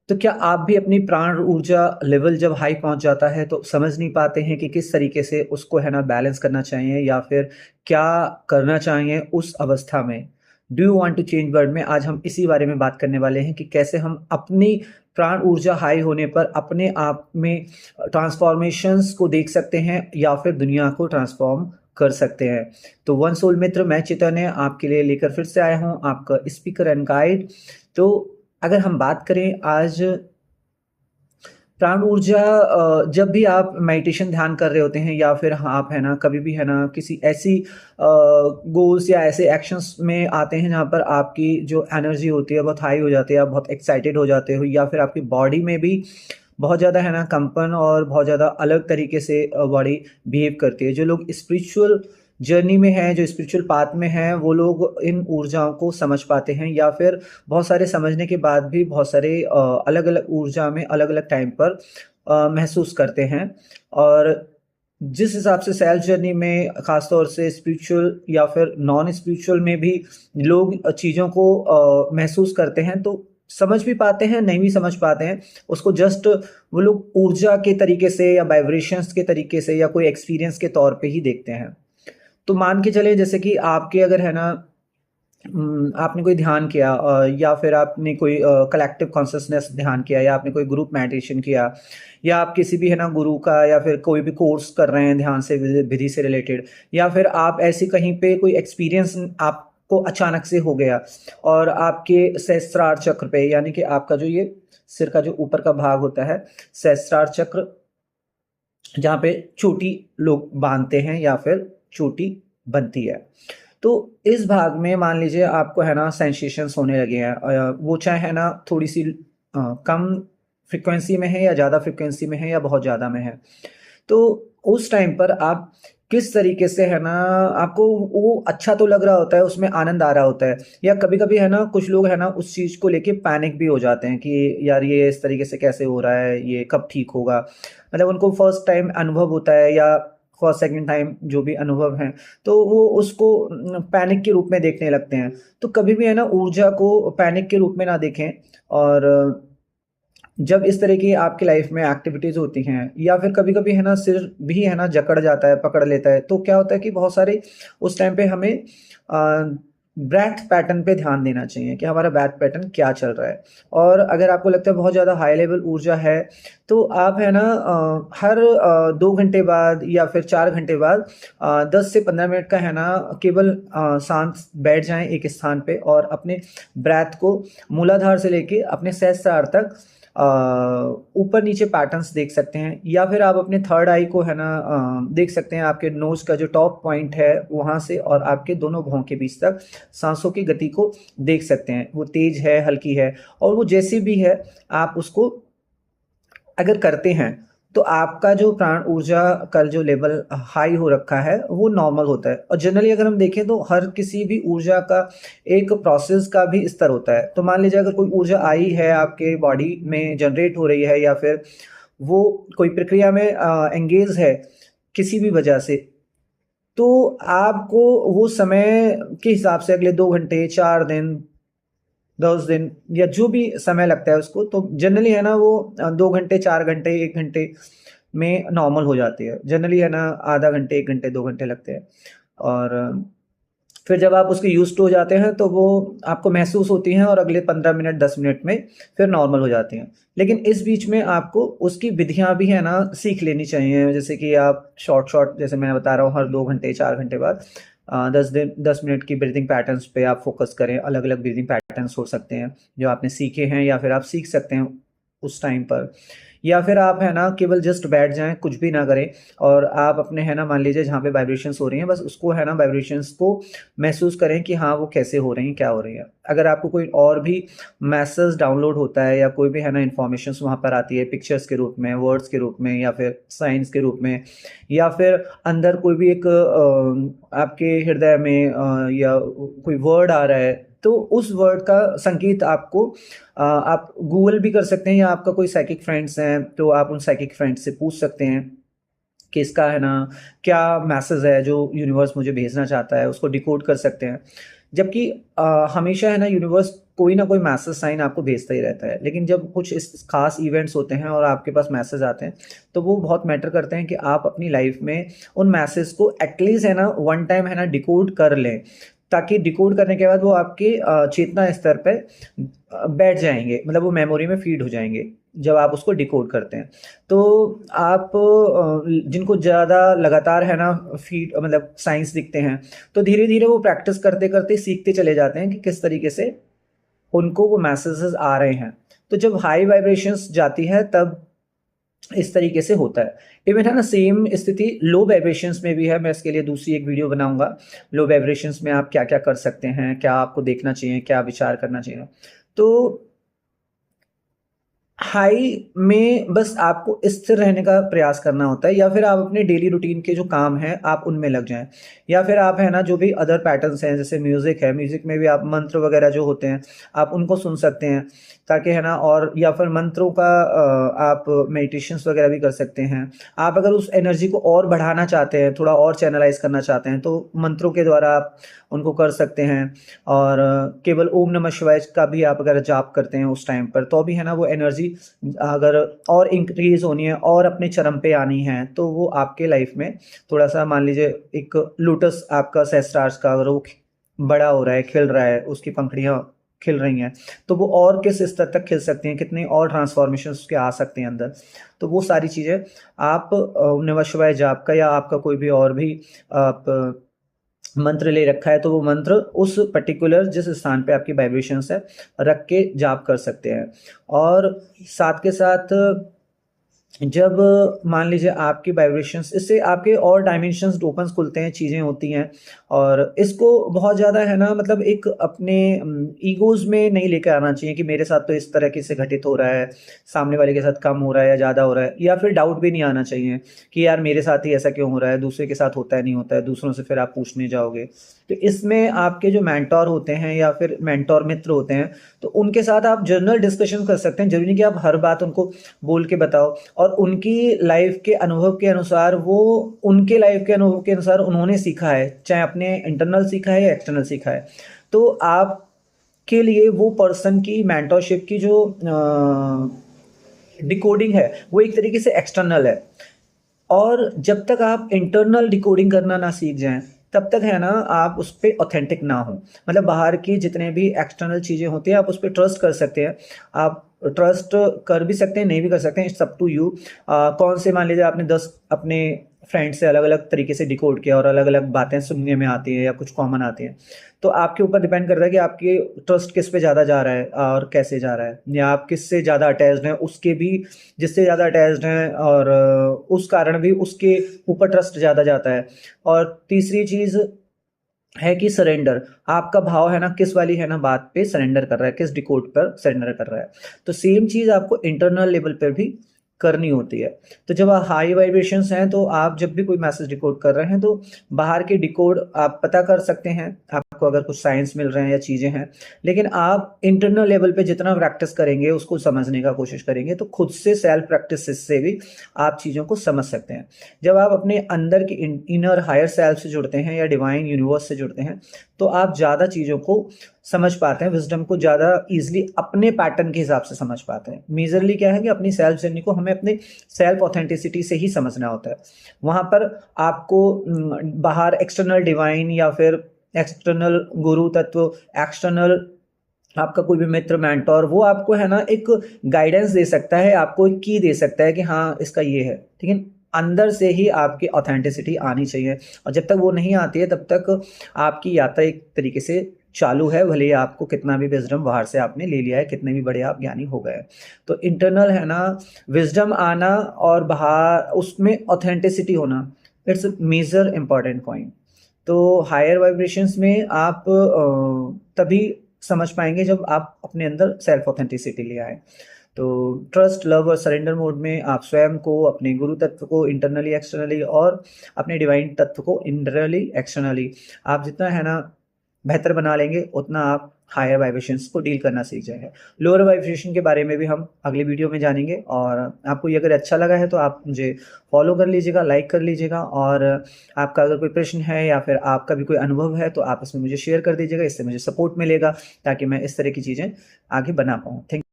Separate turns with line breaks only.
तो क्या आप भी अपनी प्राण ऊर्जा लेवल जब हाई पहुंच जाता है तो समझ नहीं पाते हैं कि किस तरीके से उसको है ना बैलेंस करना चाहिए, या फिर क्या करना चाहिए उस अवस्था में? Do you want to change world में आज हम इसी बारे में बात करने वाले हैं कि कैसे हम अपनी प्राण ऊर्जा हाई होने पर अपने आप में ट्रांसफॉर्मेशंस को देख सकते हैं या फिर दुनिया को ट्रांसफॉर्म कर सकते हैं। तो वन सोल मित्र, मैं चैतन्य आपके लिए लेकर फिर से आया हूँ, आपका स्पीकर एंड गाइड। तो अगर हम बात करें आज प्राण ऊर्जा, जब भी आप मेडिटेशन ध्यान कर रहे होते हैं या फिर आप है ना कभी भी है ना किसी ऐसी गोल्स या ऐसे एक्शंस में आते हैं जहाँ पर आपकी जो एनर्जी होती है बहुत हाई हो जाती है, आप बहुत एक्साइटेड हो जाते हो, या फिर आपकी बॉडी में भी बहुत ज़्यादा है ना कंपन और बहुत ज़्यादा अलग तरीके से बॉडी बिहेव करती है। जो लोग स्पिरिचुअल जर्नी में हैं, जो स्पिरिचुअल पाथ में हैं, वो लोग इन ऊर्जाओं को समझ पाते हैं, या फिर बहुत सारे समझने के बाद भी बहुत सारे अलग अलग ऊर्जा में अलग अलग टाइम पर महसूस करते हैं। और जिस हिसाब से सेल्फ जर्नी में ख़ासतौर से स्पिरिचुअल या फिर नॉन स्पिरिचुअल में भी लोग चीज़ों को महसूस करते हैं, तो समझ भी पाते हैं, नहीं भी समझ पाते हैं, उसको जस्ट वो लोग ऊर्जा के तरीके से या वाइब्रेशंस के तरीके से या कोई एक्सपीरियंस के तौर पे ही देखते हैं। तो मान के चलें जैसे कि आपके अगर है ना आपने कोई ध्यान किया, या फिर आपने कोई कलेक्टिव कॉन्शसनेस ध्यान किया, या आपने कोई ग्रुप मेडिटेशन किया, या आप किसी भी है ना गुरु का या फिर कोई भी कोर्स कर रहे हैं ध्यान से विधि से रिलेटेड, या फिर आप ऐसे कहीं पे कोई एक्सपीरियंस आपको अचानक से हो गया और आपके सहस्त्रार चक्र पे, यानी कि आपका जो ये सिर का जो ऊपर का भाग होता है, सहस्त्रार चक्र, जहाँ पे चोटी लोग बांधते हैं या फिर चोटी बनती है। तो इस भाग में मान लीजिए आपको है ना सेंसेशंस होने लगे हैं, वो चाहे है ना थोड़ी सी कम फ्रिक्वेंसी में है या ज़्यादा फ्रिक्वेंसी में है या बहुत ज़्यादा में है। तो उस टाइम पर आप किस तरीके से है ना, आपको वो अच्छा तो लग रहा होता है, उसमें आनंद आ रहा होता है, या कभी-कभी है ना कुछ लोग है ना उस चीज़ को लेके पैनिक भी हो जाते हैं कि यार ये इस तरीके से कैसे हो रहा है, ये कब ठीक होगा? मतलब उनको फर्स्ट टाइम अनुभव होता है या फर्स्ट सेकंड टाइम जो भी अनुभव है, तो वो उसको पैनिक के रूप में देखने लगते हैं। तो कभी भी है ना ऊर्जा को पैनिक के रूप में ना देखें। और जब इस तरह की आपकी लाइफ में एक्टिविटीज़ होती हैं या फिर कभी-कभी है ना सिर भी है ना जकड़ जाता है, पकड़ लेता है, तो क्या होता है कि बहुत सारे उस टाइम पे हमें ब्रेथ पैटर्न पे ध्यान देना चाहिए कि हमारा ब्रेथ पैटर्न क्या चल रहा है। और अगर आपको लगता है बहुत ज़्यादा हाई लेवल ऊर्जा है, तो आप है ना हर 2 घंटे बाद या फिर 4 घंटे बाद 10 से 15 मिनट का है ना केवल शांत बैठ जाएँ एक स्थान पे और अपने ब्रेथ को मूलाधार से लेके अपने सहस्त्रार तक अ, ऊपर-नीचे पैटर्न्स देख सकते हैं, या फिर आप अपने थर्ड आई को है ना देख सकते हैं, आपके नोज़ का जो टॉप पॉइंट है वहाँ से और आपके दोनों भौं के बीच तक साँसों की गति को देख सकते हैं। वो तेज़ है, हल्की है, और वो जैसी भी है आप उसको अगर करते हैं, तो आपका जो प्राण ऊर्जा का जो लेवल हाई हो रखा है, वो नॉर्मल होता है। और जनरली अगर हम देखें तो हर किसी भी ऊर्जा का एक प्रोसेस का भी स्तर होता है। तो मान लीजिए अगर कोई ऊर्जा आई है आपके बॉडी में जनरेट हो रही है, या फिर वो कोई प्रक्रिया में एंगेज है किसी भी वजह से, तो आपको वो समय के हिसाब से अगले 2 घंटे, 4 दिन, 10 दिन या जो भी समय लगता है उसको, तो जनरली है ना वो 2 घंटे, 4 घंटे, 1 घंटे में नॉर्मल हो जाती है। जनरली है ना आधा घंटे, 1 घंटे, 2 घंटे लगते हैं। और फिर जब आप उसके यूज़्ड टू हो जाते हैं तो वो आपको महसूस होती हैं और अगले 15 मिनट, 10 मिनट में फिर नॉर्मल हो जाती हैं। लेकिन इस बीच में आपको उसकी विधियाँ भी है ना सीख लेनी चाहिए। जैसे कि आप शॉर्ट जैसे मैं बता रहा हूँ, हर 2 घंटे, 4 घंटे बाद 10 मिनट की ब्रीथिंग पैटर्न्स पे आप फ़ोकस करें। अलग-अलग ब्रीथिंग पैटर्न्स हो सकते हैं, जो आपने सीखे हैं या फिर आप सीख सकते हैं उस टाइम पर। या फिर आप है ना केवल जस्ट बैठ जाएँ, कुछ भी ना करें, और आप अपने है ना मान लीजिए जहाँ पे वाइब्रेशंस हो रही हैं, बस उसको है ना वाइब्रेशंस को महसूस करें कि हाँ, वो कैसे हो रही हैं, क्या हो रही हैं। अगर आपको कोई और भी मैसेज डाउनलोड होता है या कोई भी है ना इन्फॉर्मेशंस वहाँ पर आती है पिक्चर्स के रूप में, वर्ड्स के रूप में, या फिर साइंस के रूप में, या फिर अंदर कोई भी एक आपके हृदय में या कोई वर्ड आ रहा है, तो उस वर्ड का संकेत आपको आप गूगल भी कर सकते हैं, या आपका कोई साइकिक फ्रेंड्स हैं तो आप उन साइकिक फ्रेंड्स से पूछ सकते हैं कि इसका है ना क्या मैसेज है जो यूनिवर्स मुझे भेजना चाहता है, उसको डिकोड कर सकते हैं। जबकि हमेशा है ना यूनिवर्स कोई ना कोई मैसेज साइन आपको भेजता ही रहता है। लेकिन जब कुछ इस खास इवेंट्स होते हैं और आपके पास मैसेज आते हैं, तो वो बहुत मैटर करते हैं कि आप अपनी लाइफ में उन मैसेज को एटलीस्ट है ना वन टाइम है ना डिकोड कर लें, ताकि डिकोड करने के बाद वो आपके चेतना स्तर पे बैठ जाएंगे, मतलब वो मेमोरी में फीड हो जाएंगे जब आप उसको डिकोड करते हैं। तो आप जिनको ज़्यादा लगातार है ना फीड मतलब साइंस दिखते हैं, तो धीरे धीरे वो प्रैक्टिस करते करते सीखते चले जाते हैं कि किस तरीके से उनको वो मैसेजेस आ रहे हैं। तो जब हाई वाइब्रेशंस जाती है तब इस तरीके से होता है। इवन है ना सेम स्थिति लो वाइब्रेशंस में भी है। मैं इसके लिए दूसरी एक वीडियो बनाऊंगा, लो वाइब्रेशंस में आप क्या क्या कर सकते हैं, क्या आपको देखना चाहिए, क्या विचार करना चाहिए। तो हाई में बस आपको स्थिर रहने का प्रयास करना होता है, या फिर आप अपने डेली रूटीन के जो काम हैं आप उनमें लग जाएं, या फिर आप है ना जो भी अदर पैटर्न्स हैं जैसे म्यूज़िक है, म्यूज़िक में भी आप मंत्र वगैरह जो होते हैं आप उनको सुन सकते हैं, ताकि है ना, और या फिर मंत्रों का आप मेडिटेशंस वगैरह भी कर सकते हैं। आप अगर उस एनर्जी को और बढ़ाना चाहते हैं, थोड़ा और चैनलाइज करना चाहते हैं, तो मंत्रों के द्वारा आप उनको कर सकते हैं। और केवल ओम नमः शिवाय का भी आप अगर जाप करते हैं उस टाइम पर, तो भी है ना वो एनर्जी अगर और इंक्रीज होनी है और अपने चरम पे आनी है, तो वो आपके लाइफ में थोड़ा सा, मान लीजिए एक लोटस आपका सहस्त्रार्स का अगर वो बड़ा हो रहा है, खिल रहा है, उसकी पंखुड़ियाँ खिल रही हैं, तो वो और किस स्तर तक खिल सकती हैं, कितनी और ट्रांसफॉर्मेशन उसके आ सकते हैं अंदर। तो वो सारी चीज़ें आप नमः शिवाय जाप का, या आपका कोई भी और भी आप मंत्र ले रखा है, तो वो मंत्र उस पर्टिकुलर जिस स्थान पे आपकी वाइब्रेशंस है रख के जाप कर सकते हैं। और साथ के साथ जब मान लीजिए आपकी वाइब्रेशंस, इससे आपके और डायमेंशंस ओपन्स खुलते हैं, चीज़ें होती हैं। और इसको बहुत ज़्यादा है ना, मतलब एक अपने ईगोज़ में नहीं लेकर आना चाहिए कि मेरे साथ तो इस तरह से घटित हो रहा है, सामने वाले के साथ कम हो रहा है या ज़्यादा हो रहा है, या फिर डाउट भी नहीं आना चाहिए कि यार मेरे साथ ही ऐसा क्यों हो रहा है, दूसरे के साथ होता है नहीं होता है, दूसरों से फिर आप पूछने जाओगे। तो इसमें आपके जो मेंटोर होते हैं या फिर मेंटोर मित्र होते हैं, तो उनके साथ आप जनरल डिस्कशन कर सकते हैं। जरूरी नहीं कि आप हर बात उनको बोल के बताओ, और उनकी लाइफ के अनुभव के अनुसार, वो उनके लाइफ के अनुभव के अनुसार उन्होंने सीखा है, चाहे अपने इंटरनल सीखा है या एक्सटर्नल सीखा है, तो आप के लिए वो पर्सन की मेंटरशिप की जो डिकोडिंग है वो एक तरीके से एक्सटर्नल है। और जब तक आप इंटरनल डिकोडिंग करना ना सीख जाएं, तब तक है ना आप उस पर ऑथेंटिक ना हो। मतलब बाहर की जितने भी एक्सटर्नल चीज़ें होती हैं आप उस पर ट्रस्ट कर सकते हैं, आप ट्रस्ट कर भी सकते हैं, नहीं भी कर सकते हैं, इट्स अप टू यू। कौन से, मान लीजिए आपने 10 अपने फ्रेंड से अलग अलग तरीके से डिकोड किया और अलग अलग बातें सुनने में आती हैं या कुछ कॉमन आती हैं, तो आपके ऊपर डिपेंड करता है कि आपकी ट्रस्ट किस पे ज़्यादा जा रहा है और कैसे जा रहा है, या आप किससे ज़्यादा अटैच्ड हैं, उसके भी जिससे ज़्यादा अटैच्ड हैं, और उस कारण भी उसके ऊपर ट्रस्ट ज़्यादा जाता है। और तीसरी चीज़ है कि सरेंडर, आपका भाव है ना किस वाली है ना बात पे सरेंडर कर रहा है, किस डिकोड पर सरेंडर कर रहा है। तो सेम चीज़ आपको इंटरनल लेवल पर भी करनी होती है। तो जब हाई वाइब्रेशंस हैं, तो आप जब भी कोई मैसेज डिकोड कर रहे हैं, तो बाहर के डिकोड आप पता कर सकते हैं, आपको अगर कुछ साइंस मिल रहे हैं या चीज़ें हैं, लेकिन आप इंटरनल लेवल पे जितना प्रैक्टिस करेंगे, उसको समझने का कोशिश करेंगे, तो खुद से सेल्फ प्रैक्टिस से भी आप चीज़ों को समझ सकते हैं। जब आप अपने अंदर की इनर हायर सेल्फ से जुड़ते हैं या डिवाइन यूनिवर्स से जुड़ते हैं, तो आप ज़्यादा चीज़ों को समझ पाते हैं, विजडम को ज़्यादा ईजिली अपने पैटर्न के हिसाब से समझ पाते हैं। मेजरली क्या है कि अपनी सेल्फ जर्नी को हमें अपने सेल्फ ऑथेंटिसिटी से ही समझना होता है। वहाँ पर आपको बाहर एक्सटर्नल डिवाइन या फिर एक्सटर्नल गुरु तत्व, एक्सटर्नल आपका कोई भी मित्र, मेंटोर, वो आपको है ना एक गाइडेंस दे सकता है, आपको एक की दे सकता है कि हाँ इसका ये है, लेकिन अंदर से ही आपकी ऑथेंटिसिटी आनी चाहिए। और जब तक वो नहीं आती है, तब तक आपकी यात्रा एक तरीके से चालू है, भले ही आपको कितना भी विजडम बाहर से आपने ले लिया है, कितने भी बड़े आप ज्ञानी हो गए। तो इंटरनल है ना विजडम आना और बाहर उसमें ऑथेंटिसिटी होना, इट्स मेजर इम्पॉर्टेंट पॉइंट। तो हायर वाइब्रेशंस में आप तभी समझ पाएंगे जब आप अपने अंदर सेल्फ ऑथेंटिसिटी ले आए। तो ट्रस्ट, लव और सरेंडर मोड में आप स्वयं को, अपने गुरु तत्व को इंटरनली एक्सटर्नली, और अपने डिवाइन तत्व को इंटरनली एक्सटर्नली, आप जितना है ना बेहतर बना लेंगे, उतना आप हायर वाइब्रेशंस को डील करना सीख जाएंगे। लोअर वाइब्रेशन के बारे में भी हम अगले वीडियो में जानेंगे, और आपको ये अगर अच्छा लगा है तो आप मुझे फॉलो कर लीजिएगा, लाइक कर लीजिएगा, और आपका अगर कोई प्रश्न है या फिर आपका भी कोई अनुभव है तो आप इसमें मुझे शेयर कर दीजिएगा। इससे मुझे सपोर्ट मिलेगा ताकि मैं इस तरह की चीज़ें आगे बना पाऊँ। थैंक